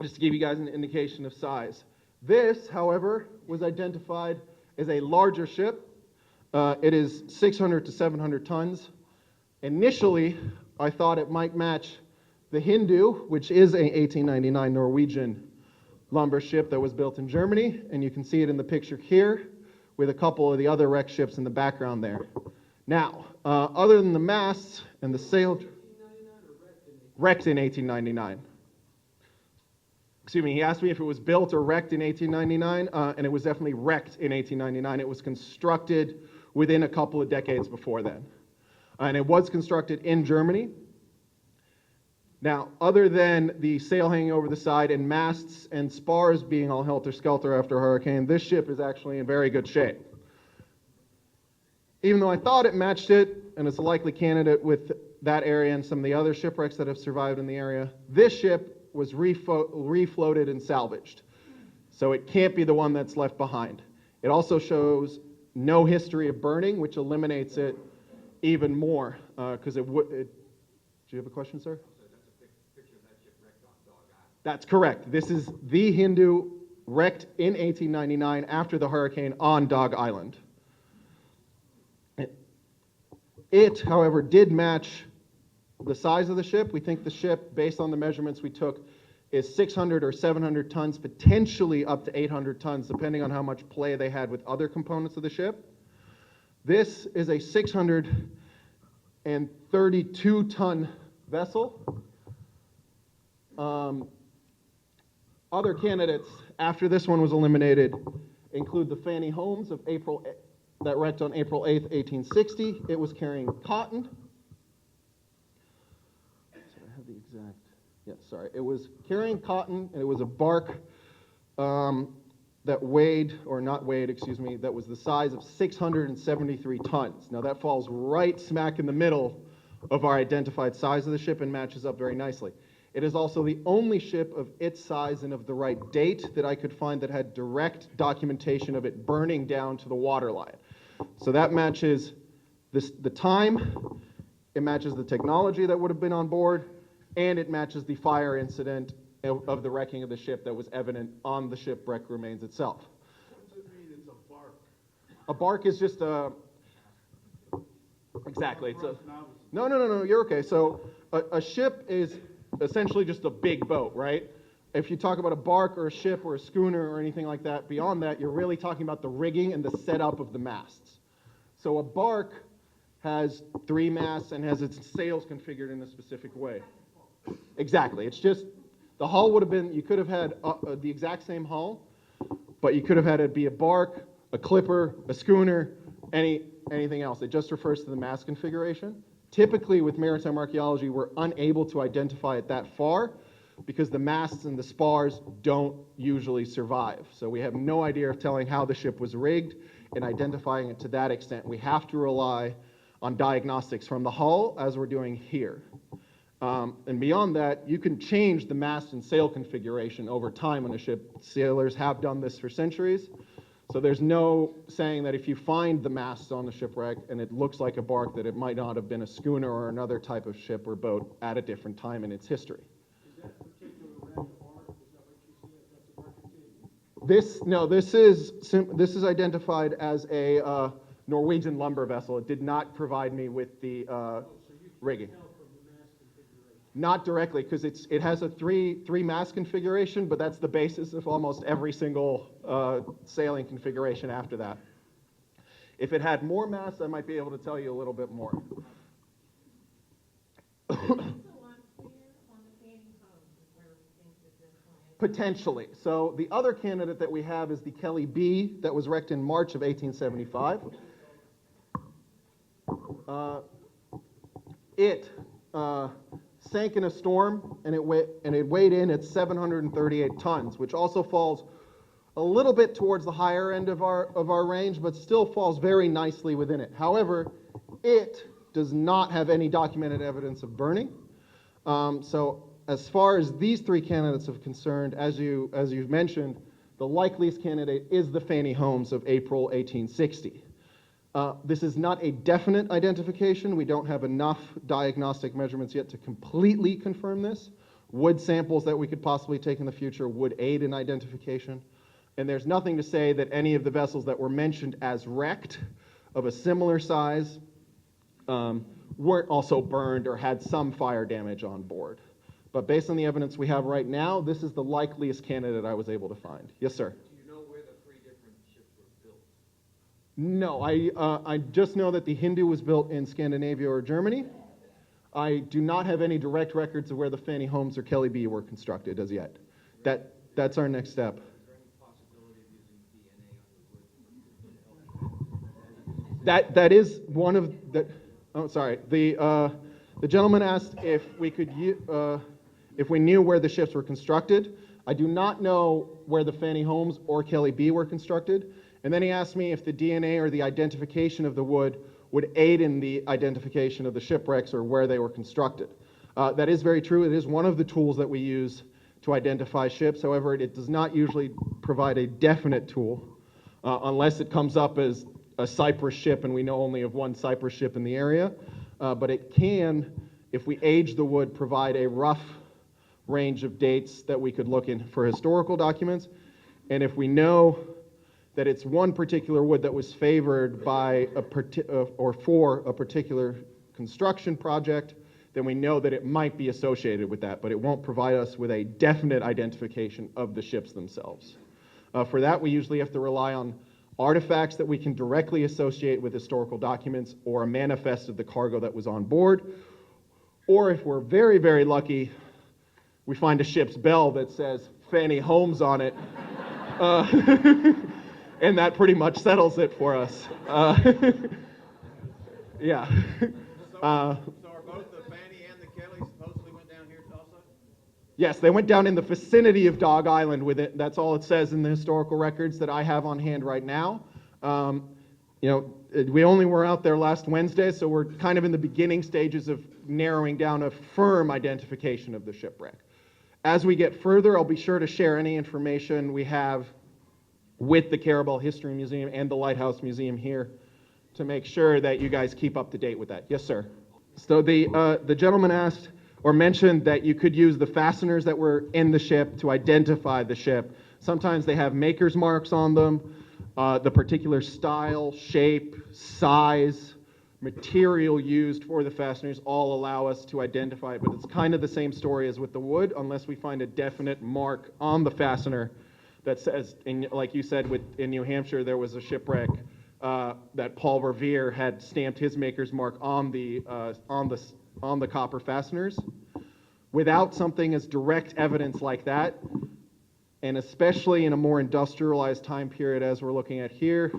Just to give you guys an indication of size. This, however, was identified as a larger ship. It is 600 to 700 tons. Initially, I thought it might match the Hindu, which is a 1899 Norwegian lumber ship that was built in Germany, and you can see it in the picture here with a couple of the other wrecked ships in the background there. Now, other than the masts and the sail, wrecked in 1899. Excuse me, he asked me if it was built or wrecked in 1899, and it was definitely wrecked in 1899. It was constructed within a couple of decades before then. And it was constructed in Germany. Now, other than the sail hanging over the side and masts and spars being all helter-skelter after a hurricane, this ship is actually in very good shape. Even though I thought it matched it, and it's a likely candidate with that area and some of the other shipwrecks that have survived in the area, this ship was refloated and salvaged. So it can't be the one that's left behind. It also shows no history of burning, which eliminates it even more, because it would... Do you have a question, sir? That's correct. This is the Hindu wrecked in 1899 after the hurricane on Dog Island. It, however, did match the size of the ship. We think the ship, based on the measurements we took, is 600 or 700 tons, potentially up to 800 tons, depending on how much play they had with other components of the ship. This is a 632-ton vessel. Other candidates after this one was eliminated include the Fanny Holmes that wrecked on April 8th, 1860. It was carrying cotton. It was carrying cotton, and it was a bark that was the size of 673 tons. Now that falls right smack in the middle of our identified size of the ship and matches up very nicely. It is also the only ship of its size and of the right date that I could find that had direct documentation of it burning down to the waterline. So that matches the time, it matches the technology that would have been on board, and it matches the fire incident of the wrecking of the ship that was evident on the shipwreck remains itself. What does it mean it's a bark? A bark is just a... Exactly. It's a... No, you're okay. So a ship is essentially just a big boat, right? If you talk about a bark or a ship or a schooner or anything like that, beyond that, you're really talking about the rigging and the setup of the masts. So a bark has 3 masts and has its sails configured in a specific way. Exactly. It's just, the hull would have been, you could have had the exact same hull, but you could have had it be a bark, a clipper, a schooner, anything else. It just refers to the mast configuration. Typically, with maritime archaeology, we're unable to identify it that far because the masts and the spars don't usually survive. So we have no idea of telling how the ship was rigged and identifying it to that extent. We have to rely on diagnostics from the hull, as we're doing here. And beyond that, you can change the mast and sail configuration over time on a ship. Sailors have done this for centuries. So there's no saying that if you find the masts on the shipwreck and it looks like a bark, that it might not have been a schooner or another type of ship or boat at a different time in its history. Is that particular red bark, is that what you see? That's a bark you're This is identified as a Norwegian lumber vessel. It did not provide me with the rigging. Not directly, because it has a three mast configuration, but that's the basis of almost every single sailing configuration after that. If it had more masts, I might be able to tell you a little bit more. Potentially. So the other candidate that we have is the Kelly B that was wrecked in March of 1875. It sank in a storm, and it weighed in at 738 tons, which also falls a little bit towards the higher end of our range, but still falls very nicely within it. However, it does not have any documented evidence of burning. So as far as these 3 candidates are concerned, as you've mentioned, the likeliest candidate is the Fanny Holmes of April 1860. This is not a definite identification. We don't have enough diagnostic measurements yet to completely confirm this. Wood samples that we could possibly take in the future would aid in identification. And there's nothing to say that any of the vessels that were mentioned as wrecked of a similar size weren't also burned or had some fire damage on board. But based on the evidence we have right now, this is the likeliest candidate I was able to find. Yes, sir? No, I just know that the Hindu was built in Scandinavia or Germany. I do not have any direct records of where the Fanny Holmes or Kelly B were constructed as yet. That's our next step. That is one of the. Oh, sorry. The gentleman asked if we could, if we knew where the ships were constructed. I do not know where the Fanny Holmes or Kelly B were constructed. And then he asked me if the DNA or the identification of the wood would aid in the identification of the shipwrecks or where they were constructed. That is very true. It is one of the tools that we use to identify ships. However, it does not usually provide a definite tool unless it comes up as a Cyprus ship and we know only of one Cyprus ship in the area. But it can, if we age the wood, provide a rough range of dates that we could look in for historical documents. And if we know that it's one particular wood that was favored by or for a particular construction project, then we know that it might be associated with that, but it won't provide us with a definite identification of the ships themselves. For that, we usually have to rely on artifacts that we can directly associate with historical documents or a manifest of the cargo that was on board. Or if we're very, very lucky, we find a ship's bell that says Fanny Holmes on it. And that pretty much settles it for us. Yeah. So are both the Fanny and the Kelly supposedly went down here also? Yes, they went down in the vicinity of Dog Island with it. That's all it says in the historical records that I have on hand right now. We only were out there last Wednesday, so we're kind of in the beginning stages of narrowing down a firm identification of the shipwreck. As we get further, I'll be sure to share any information we have with the Carabel History Museum and the Lighthouse Museum here to make sure that you guys keep up to date with that. Yes, sir. So the gentleman asked or mentioned that you could use the fasteners that were in the ship to identify the ship. Sometimes they have maker's marks on them. The particular style, shape, size, material used for the fasteners all allow us to identify it, but it's kind of the same story as with the wood unless we find a definite mark on the fastener that says, like you said, in New Hampshire, there was a shipwreck that Paul Revere had stamped his maker's mark on the copper fasteners. Without something as direct evidence like that, and especially in a more industrialized time period as we're looking at here,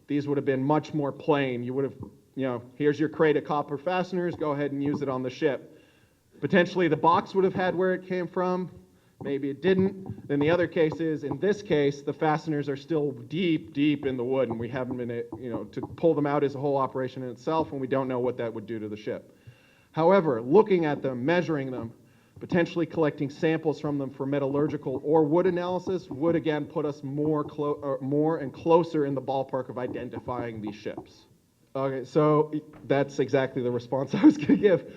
these would have been much more plain. You would have, here's your crate of copper fasteners, go ahead and use it on the ship. Potentially the box would have had where it came from. Maybe it didn't. Then the other case is, in this case, the fasteners are still deep, deep in the wood, and we haven't been, to pull them out is a whole operation in itself, and we don't know what that would do to the ship. However, looking at them, measuring them, potentially collecting samples from them for metallurgical or wood analysis would again put us more and closer in the ballpark of identifying these ships. Okay, so that's exactly the response I was going to give.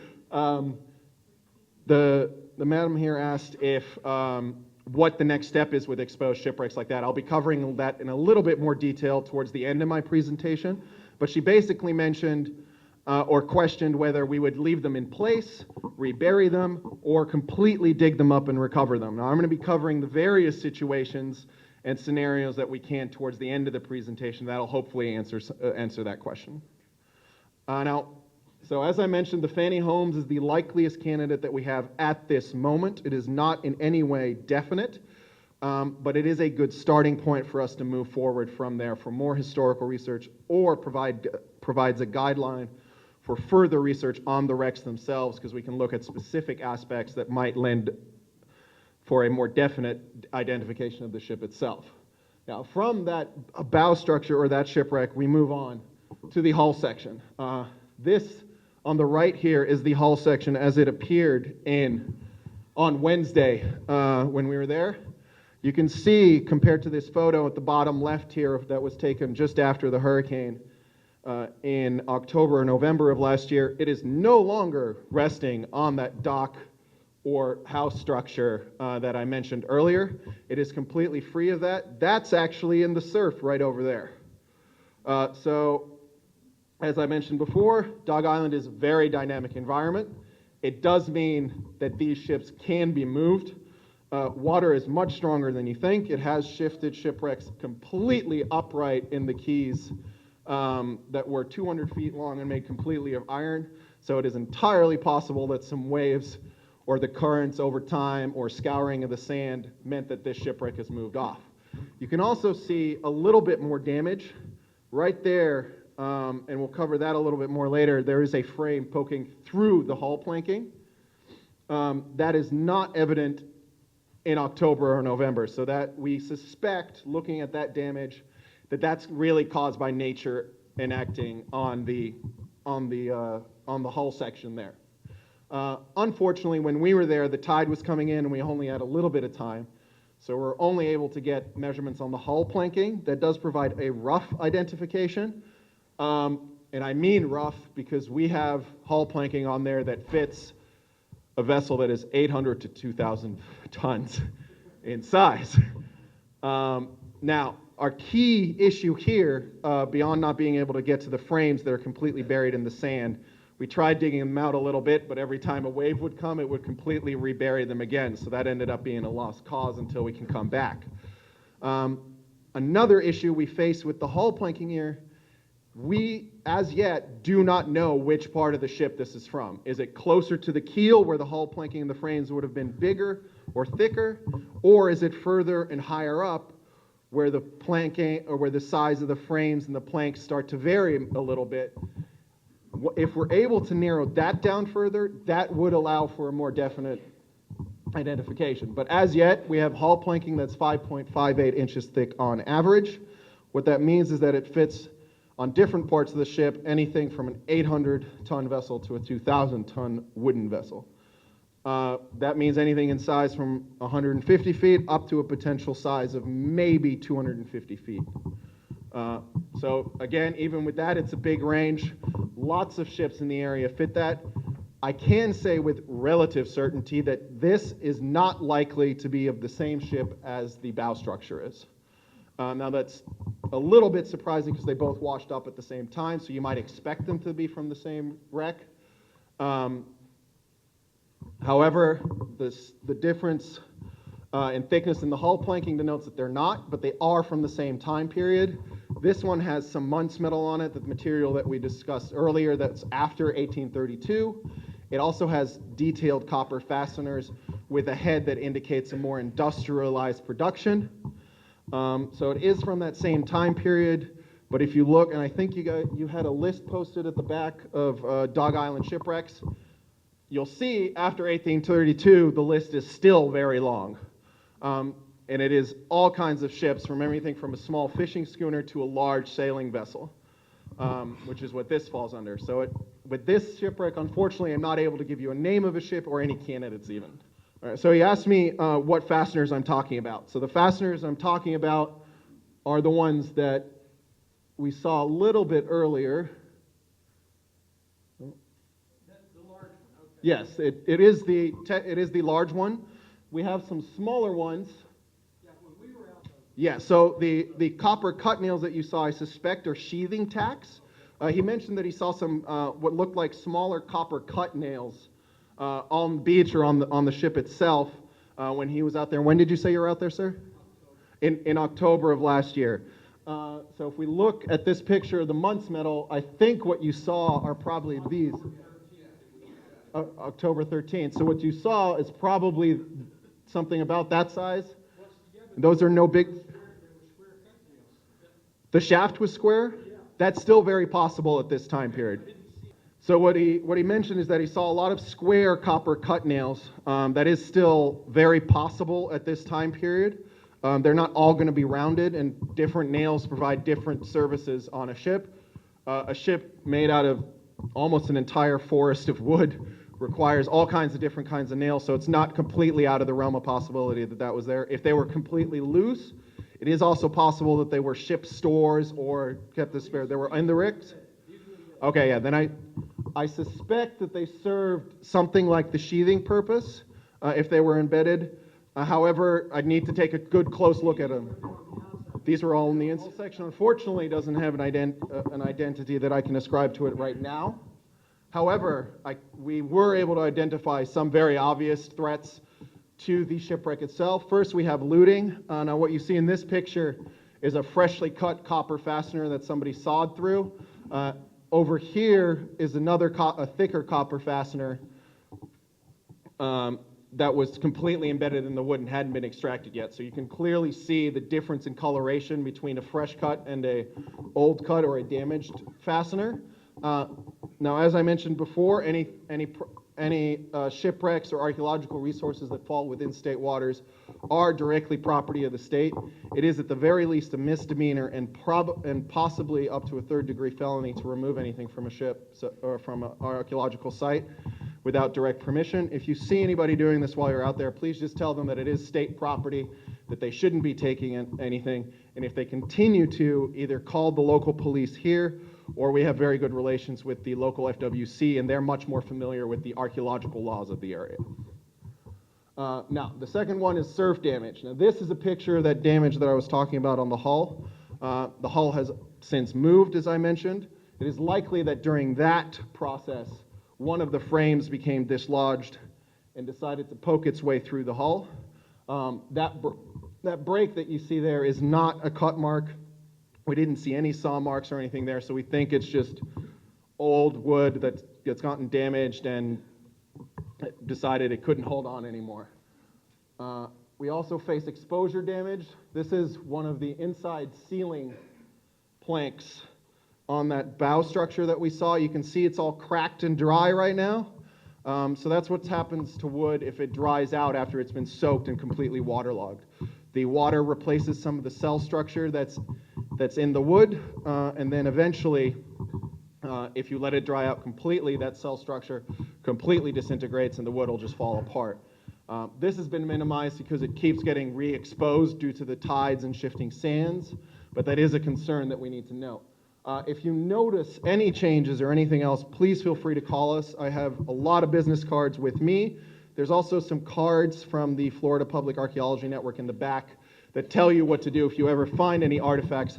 The madam here asked if what the next step is with exposed shipwrecks like that. I'll be covering that in a little bit more detail towards the end of my presentation, but she basically mentioned or questioned whether we would leave them in place, rebury them, or completely dig them up and recover them. Now, I'm going to be covering the various situations and scenarios that we can towards the end of the presentation. That'll hopefully answer that question. So as I mentioned, the Fanny Holmes is the likeliest candidate that we have at this moment. It is not in any way definite, but it is a good starting point for us to move forward from there for more historical research or provides a guideline for further research on the wrecks themselves, because we can look at specific aspects that might lend for a more definite identification of the ship itself. Now, from that bow structure or that shipwreck, we move on to the hull section. This on the right here is the hull section as it appeared on Wednesday when we were there. You can see, compared to this photo at the bottom left here that was taken just after the hurricane in October or November of last year, it is no longer resting on that dock or house structure that I mentioned earlier. It is completely free of that. That's actually in the surf right over there. So, as I mentioned before, Dog Island is a very dynamic environment. It does mean that these ships can be moved. Water is much stronger than you think. It has shifted shipwrecks completely upright in the keys that were 200 feet long and made completely of iron. So it is entirely possible that some waves or the currents over time or scouring of the sand meant that this shipwreck has moved off. You can also see a little bit more damage right there and we'll cover that a little bit more later, there is a frame poking through the hull planking. That is not evident in October or November, so that we suspect, looking at that damage, that that's really caused by nature enacting on the hull section there. Unfortunately, when we were there, the tide was coming in and we only had a little bit of time. So we're only able to get measurements on the hull planking. That does provide a rough identification. And I mean rough because we have hull planking on there that fits a vessel that is 800 to 2,000 tons in size. Now, our key issue here, beyond not being able to get to the frames that are completely buried in the sand, we tried digging them out a little bit, but every time a wave would come, it would completely rebury them again. So that ended up being a lost cause until we can come back. Another issue we face with the hull planking here, we, as yet, do not know which part of the ship this is from. Is it closer to the keel, where the hull planking and the frames would have been bigger or thicker, or is it further and higher up, where the planking, or where the size of the frames and the planks start to vary a little bit? If we're able to narrow that down further, that would allow for a more definite identification. But as yet, we have hull planking that's 5.58 inches thick on average. What that means is that it fits on different parts of the ship, anything from an 800-ton vessel to a 2,000-ton wooden vessel. That means anything in size from 150 feet up to a potential size of maybe 250 feet. So again, even with that, it's a big range. Lots of ships in the area fit that. I can say with relative certainty that this is not likely to be of the same ship as the bow structure is. Now that's a little bit surprising because they both washed up at the same time, so you might expect them to be from the same wreck. However, the difference in thickness in the hull planking denotes that they're not, but they are from the same time period. This one has some Muntz metal on it, the material that we discussed earlier that's after 1832. It also has detailed copper fasteners with a head that indicates a more industrialized production. So it is from that same time period, but if you look, and I think you had a list posted at the back of Dog Island shipwrecks, you'll see after 1832, the list is still very long. And it is all kinds of ships, from everything from a small fishing schooner to a large sailing vessel, which is what this falls under. So with this shipwreck, unfortunately, I'm not able to give you a name of a ship or any candidates even. All right, so he asked me what fasteners I'm talking about. So the fasteners I'm talking about are the ones that we saw a little bit earlier. That's the large one, okay. Yes, it is the large one. We have some smaller ones. Yeah, when we were out, Yeah, so the copper cut nails that you saw, I suspect, are sheathing tacks. He mentioned that he saw some what looked like smaller copper cut nails on the beach or on the ship itself when he was out there. When did you say you were out there, sir? In October of last year. So if we look at this picture of the Muntz metal, I think what you saw are probably these. October 13th. So what you saw is probably something about that size. Those are no big. The shaft was square? That's still very possible at this time period. So what he mentioned is that he saw a lot of square copper cut nails. That is still very possible at this time period. They're not all going to be rounded, and different nails provide different services on a ship. A ship made out of almost an entire forest of wood requires all kinds of different kinds of nails, so it's not completely out of the realm of possibility that was there. If they were completely loose, it is also possible that they were ship stores or kept the spare. They were in the ricks? Okay, yeah, then I suspect that they served something like the sheathing purpose if they were embedded. However, I'd need to take a good close look at them. These were all in the inside section. Unfortunately, doesn't have an identity that I can ascribe to it right now. However, we were able to identify some very obvious threats to the shipwreck itself. First, we have looting. Now, what you see in this picture is a freshly cut copper fastener that somebody sawed through. Over here is another a thicker copper fastener that was completely embedded in the wood and hadn't been extracted yet. So you can clearly see the difference in coloration between a fresh cut and a old cut or a damaged fastener. Now, as I mentioned before, any shipwrecks or archaeological resources that fall within state waters are directly property of the state. It is at the very least a misdemeanor and possibly up to a third-degree felony to remove anything from a ship or from an archaeological site without direct permission. If you see anybody doing this while you're out there, please just tell them that it is state property, that they shouldn't be taking anything, and if they continue to, either call the local police here, or we have very good relations with the local FWC, and they're much more familiar with the archaeological laws of the area. Now, the second one is surf damage. Now, this is a picture of that damage that I was talking about on the hull. The hull has since moved, as I mentioned. It is likely that during that process, one of the frames became dislodged and decided to poke its way through the hull. That break that you see there is not a cut mark. We didn't see any saw marks or anything there, so we think it's just old wood that's gotten damaged and decided it couldn't hold on anymore. We also face exposure damage. This is one of the inside ceiling planks on that bow structure that we saw. You can see it's all cracked and dry right now. So that's what happens to wood if it dries out after it's been soaked and completely waterlogged. The water replaces some of the cell structure that's in the wood, and then eventually, if you let it dry out completely, that cell structure completely disintegrates and the wood will just fall apart. This has been minimized because it keeps getting re-exposed due to the tides and shifting sands, but that is a concern that we need to note. If you notice any changes or anything else, please feel free to call us. I have a lot of business cards with me. There's also some cards from the Florida Public Archaeology Network in the back that tell you what to do if you ever find any artifacts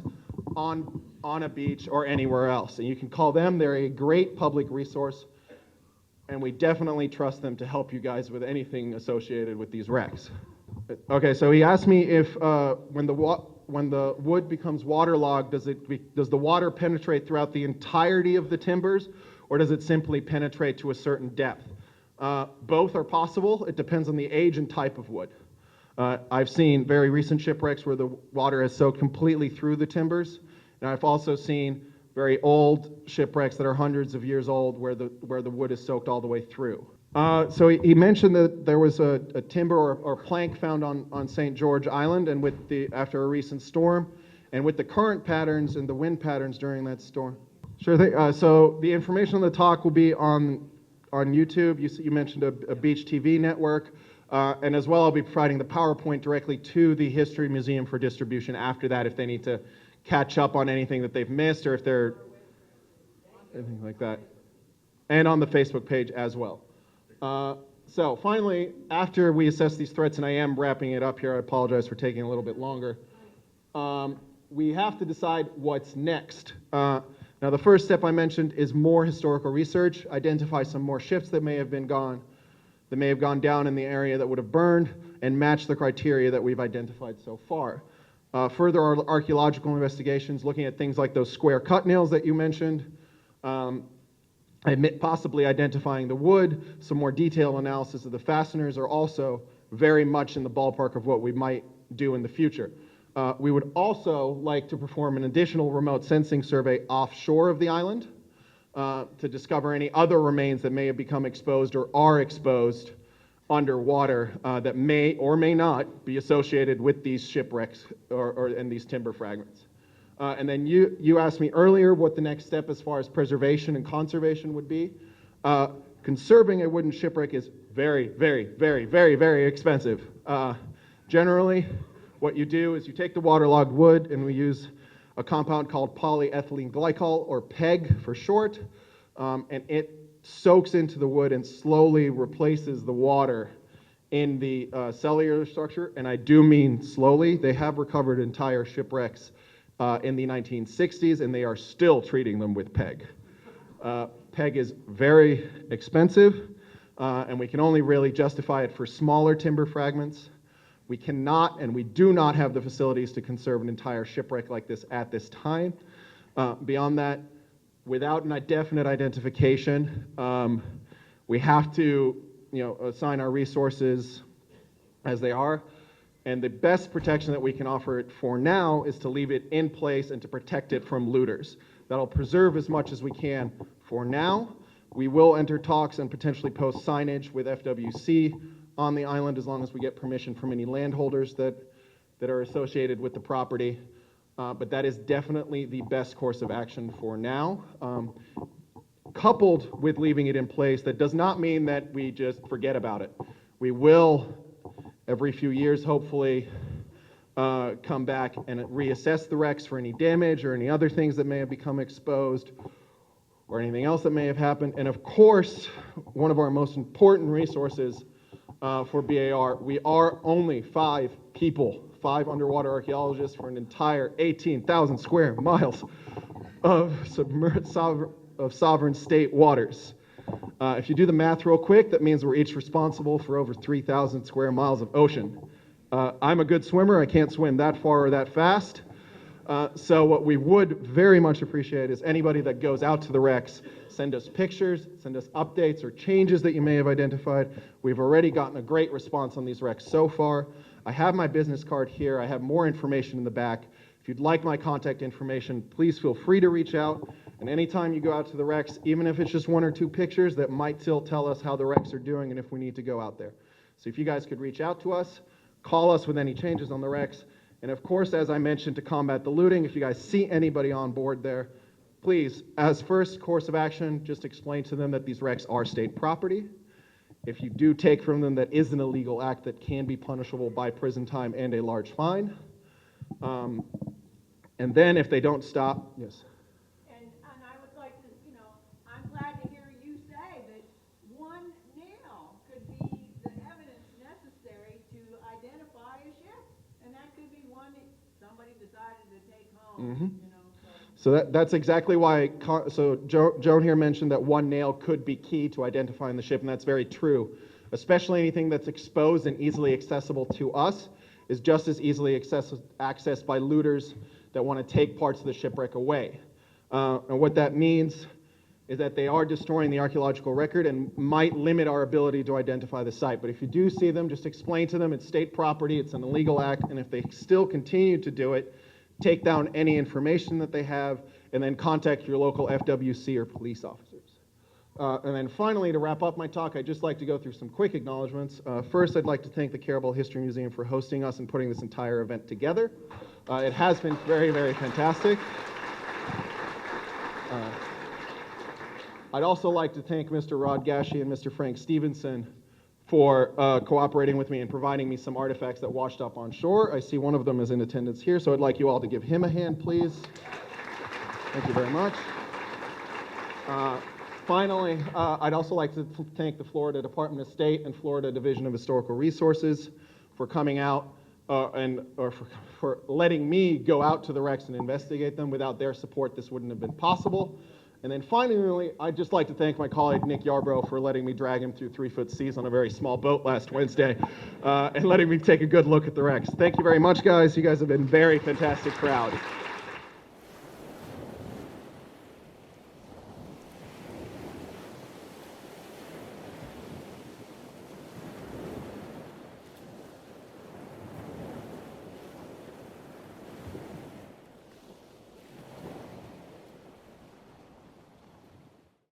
on a beach or anywhere else. And you can call them. They're a great public resource, and we definitely trust them to help you guys with anything associated with these wrecks. Okay, so he asked me if when the wood becomes waterlogged, does the water penetrate throughout the entirety of the timbers, or does it simply penetrate to a certain depth? Both are possible. It depends on the age and type of wood. I've seen very recent shipwrecks where the water has soaked completely through the timbers, and I've also seen very old shipwrecks that are hundreds of years old where the wood is soaked all the way through. So he mentioned that there was a timber or plank found on St. George Island, and after a recent storm, and with the current patterns and the wind patterns during that storm. Sure thing. So the information on the talk will be on YouTube. You mentioned a beach TV network, and as well I'll be providing the PowerPoint directly to the History Museum for distribution after that if they need to catch up on anything that they've missed or if they're anything like that, and on the Facebook page as well. So finally, after we assess these threats, and I am wrapping it up here, I apologize for taking a little bit longer, we have to decide what's next. Now, the first step I mentioned is more historical research, identify some more ships that may have gone down in the area that would have burned, and match the criteria that we've identified so far. Further archaeological investigations, looking at things like those square cut nails that you mentioned, possibly identifying the wood, some more detailed analysis of the fasteners are also very much in the ballpark of what we might do in the future. We would also like to perform an additional remote sensing survey offshore of the island to discover any other remains that may have become exposed or are exposed underwater that may or may not be associated with these shipwrecks and these timber fragments. And then you asked me earlier what the next step as far as preservation and conservation would be. Conserving a wooden shipwreck is very, very, very, very, very expensive. Generally, what you do is you take the waterlogged wood, and we use a compound called polyethylene glycol, or PEG for short, and it soaks into the wood and slowly replaces the water in the cellular structure, and I do mean slowly. They have recovered entire shipwrecks in the 1960s, and they are still treating them with PEG. PEG is very expensive, and we can only really justify it for smaller timber fragments. We cannot, and we do not have the facilities to conserve an entire shipwreck like this at this time. Beyond that, without a definite identification, we have to assign our resources as they are. And the best protection that we can offer it for now is to leave it in place and to protect it from looters. That'll preserve as much as we can for now. We will enter talks and potentially post signage with FWC on the island as long as we get permission from any landholders that are associated with the property. But that is definitely the best course of action for now. Coupled with leaving it in place, that does not mean that we just forget about it. We will, every few years, hopefully, come back and reassess the wrecks for any damage or any other things that may have become exposed or anything else that may have happened. And of course, one of our most important resources for BAR, we are only 5 people, 5 underwater archaeologists for an entire 18,000 square miles of sovereign state waters. If you do the math real quick, that means we're each responsible for over 3,000 square miles of ocean. I'm a good swimmer. I can't swim that far or that fast. So what we would very much appreciate is anybody that goes out to the wrecks, send us pictures, send us updates or changes that you may have identified. We've already gotten a great response on these wrecks so far. I have my business card here. I have more information in the back. If you'd like my contact information, please feel free to reach out. And anytime you go out to the wrecks, even if it's just 1 or 2 pictures, that might still tell us how the wrecks are doing and if we need to go out there. So if you guys could reach out to us, call us with any changes on the wrecks. And of course, as I mentioned, to combat the looting, if you guys see anybody on board there, please, as first course of action, just explain to them that these wrecks are state property. If you do take from them, that is an illegal act that can be punishable by prison time and a large fine. And then if they don't stop, yes. And I would like to, I'm glad to hear you say that 1 nail could be the evidence necessary to identify a ship. And that could be one that somebody decided to take home, So that's exactly why, Joan here mentioned that 1 nail could be key to identifying the ship, and that's very true. Especially anything that's exposed and easily accessible to us is just as easily accessed by looters that want to take parts of the shipwreck away. And what that means is that they are destroying the archaeological record and might limit our ability to identify the site. But if you do see them, just explain to them it's state property, it's an illegal act, and if they still continue to do it, take down any information that they have, and then contact your local FWC or police officers. And then finally, to wrap up my talk, I'd just like to go through some quick acknowledgments. First, I'd like to thank the Carabel History Museum for hosting us and putting this entire event together. It has been very, very fantastic. I'd also like to thank Mr. Rod Gashi and Mr. Frank Stevenson for cooperating with me and providing me some artifacts that washed up on shore. I see one of them is in attendance here, so I'd like you all to give him a hand, please. Thank you very much. Finally, I'd also like to thank the Florida Department of State and Florida Division of Historical Resources for coming out for letting me go out to the wrecks and investigate them. Without their support, this wouldn't have been possible. And then finally, I'd just like to thank my colleague Nick Yarbrough for letting me drag him through 3-foot seas on a very small boat last Wednesday and letting me take a good look at the wrecks. Thank you very much, guys. You guys have been very fantastic crowd.